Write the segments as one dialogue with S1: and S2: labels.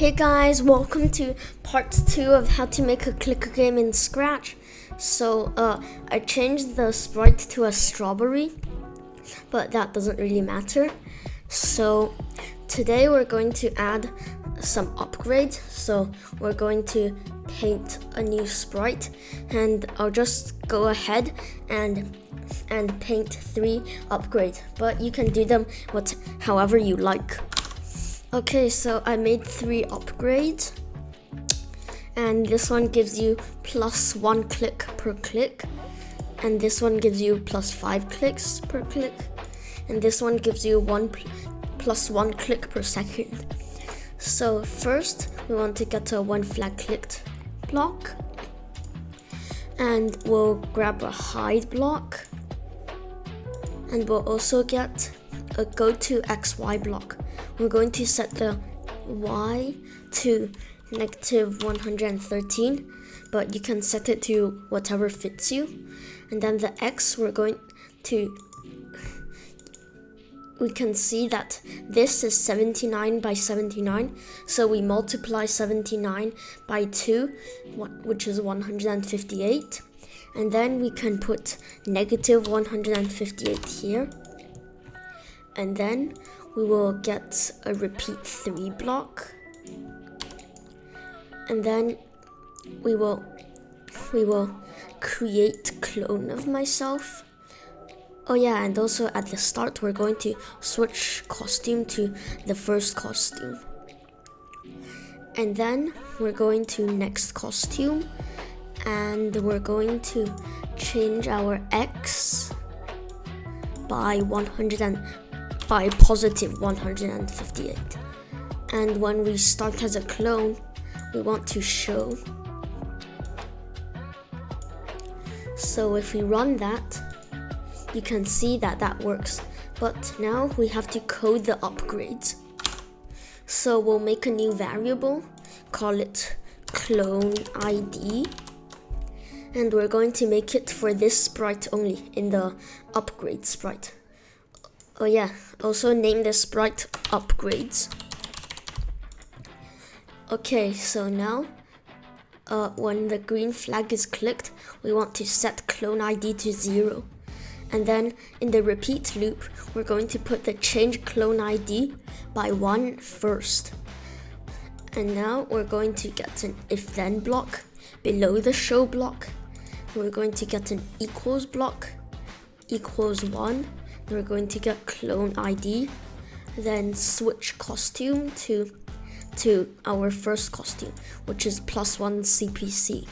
S1: Hey guys, welcome to part 2 of how to make a clicker game in Scratch. So I changed the sprite to a strawberry, but that doesn't really matter. So today we're going to add some upgrades. So we're going to paint a new sprite, and I'll just go ahead and paint 3 upgrades, but you can do them however you like. Okay, so I made 3 upgrades, and this one gives you plus 1 click per click, and this one gives you plus 5 clicks per click, and this one gives you plus 1 click per second. So first we want to get a 1 flag clicked block, and we'll grab a hide block, and we'll also get a go to XY block. We're going to set the Y to -113, but you can set it to whatever fits you. And then the X, we can see that this is 79 by 79, so we multiply 79 by 2, which is 158, and then we can put -158 here, and then we will get a repeat 3 block, and then we will create clone of myself. Oh yeah, and also at the start we're going to switch costume to the first costume, and then we're going to next costume, and we're going to change our X by positive 158. And when we start as a clone, we want to show. So if we run that, you can see that works. But now we have to code the upgrades. So we'll make a new variable, call it clone ID, and we're going to make it for this sprite only in the upgrade sprite. Oh yeah, also name the sprite upgrades. Okay, so now when the green flag is clicked, we want to set clone ID to 0. And then in the repeat loop, we're going to put the change clone ID by 1 first. And now we're going to get an if then block below the show block. We're going to get an equals block, equals 1. We're going to get clone ID, then switch costume to our first costume, which is plus 1 CPC.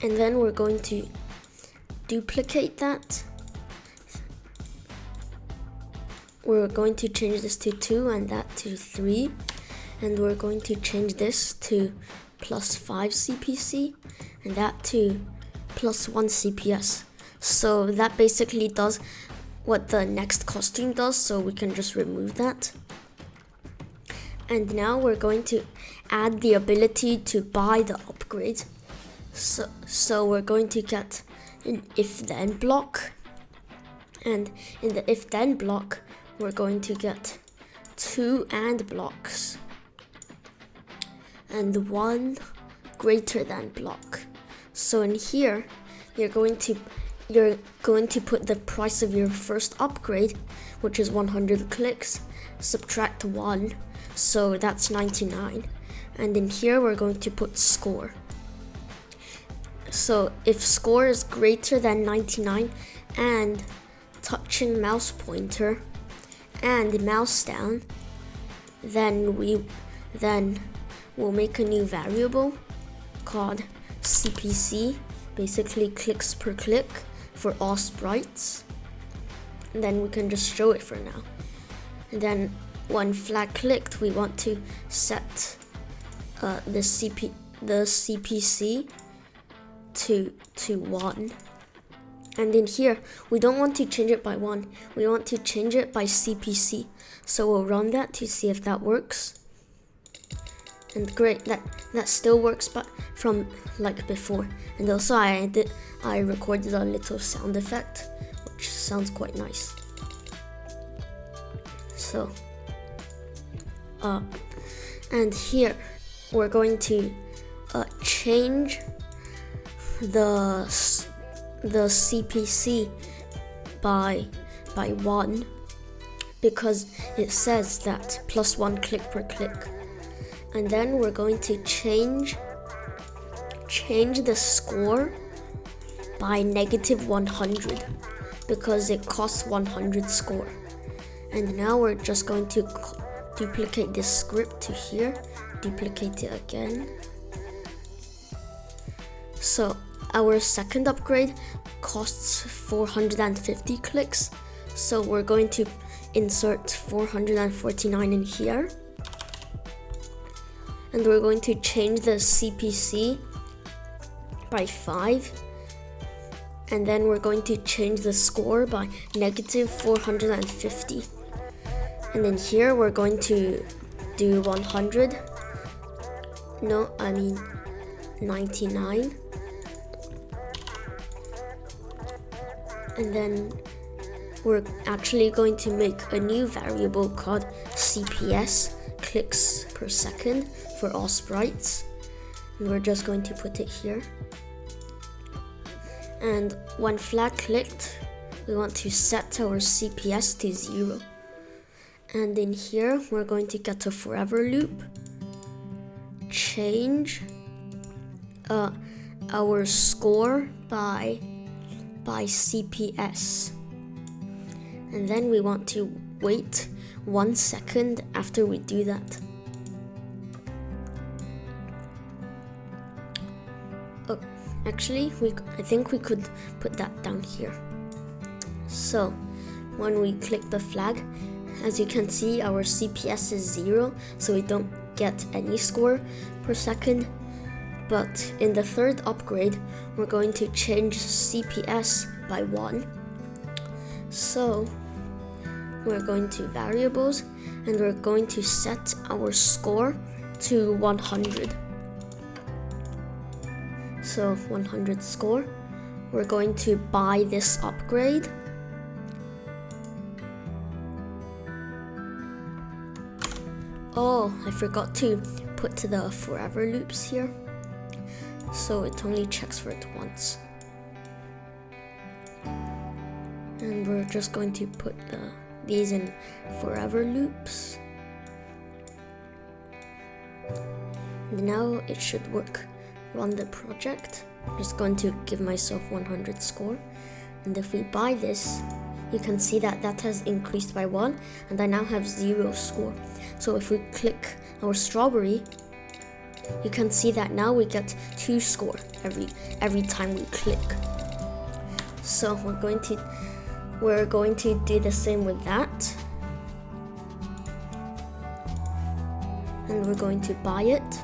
S1: And then we're going to duplicate that. We're going to change this to 2 and that to 3. And we're going to change this to plus 5 CPC and that to plus 1 CPS. So that basically does what the next costume does, so we can just remove that. And now we're going to add the ability to buy the upgrade. So we're going to get an if-then block. And in the if-then block, we're going to get 2 AND blocks and 1 greater than block. So in here, you're going to put the price of your first upgrade, which is 100 clicks, subtract 1, so that's 99. And in here we're going to put score. So if score is greater than 99 and touching mouse pointer and mouse down, then we'll make a new variable called CPC, basically clicks per click, for all sprites. And then we can just show it for now. And then when flag clicked, we want to set the CPC to 1. And in here, we don't want to change it by 1. We want to change it by CPC. So we'll run that to see if that works. And great, that still works, but from like before. And also I recorded a little sound effect, which sounds quite nice. So And here we're going to change the CPC by 1, because it says that +1 click per click. And then we're going to change the score by -100, because it costs 100 score. And now we're just going to duplicate this script to here, duplicate it again. So our second upgrade costs 450 clicks, so we're going to insert 449 in here, and we're going to change the CPC by 5, and then we're going to change the score by -450. And then here we're going to do 100. No, I mean 99. And then we're actually going to make a new variable called CPS, clicks per second, for all sprites. And we're just going to put it here. And when flag clicked, we want to set our CPS to 0. And in here, we're going to get a forever loop, change our score by CPS. And then we want to wait 1 second after we do that. Oh, actually, I think we could put that down here. So when we click the flag, as you can see, our CPS is 0, so we don't get any score per second. But in the third upgrade, we're going to change CPS by 1. So we're going to variables, and we're going to set our score to 100. So 100 score. We're going to buy this upgrade. Oh, I forgot to put the forever loops here, so it only checks for it once. And we're just going to put these in forever loops. Now it should work. Run the project. I'm just going to give myself 100 score. And if we buy this, you can see that has increased by 1, and I now have 0 score. So if we click our strawberry, you can see that now we get 2 score every time we click. So we're going to do the same with that, and we're going to buy it,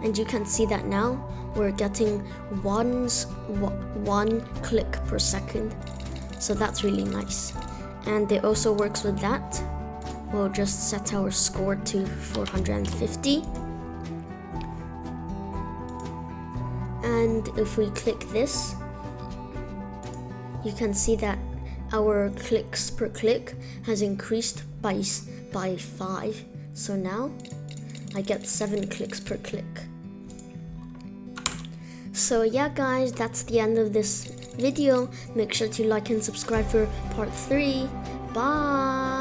S1: and you can see that now we're getting 1 click per second. So that's really nice, and it also works with that. We'll just set our score to 450. And if we click this, you can see that our clicks per click has increased by 5. So now I get 7 clicks per click. So yeah guys, that's the end of this video. Make sure to like and subscribe for part 3. Bye!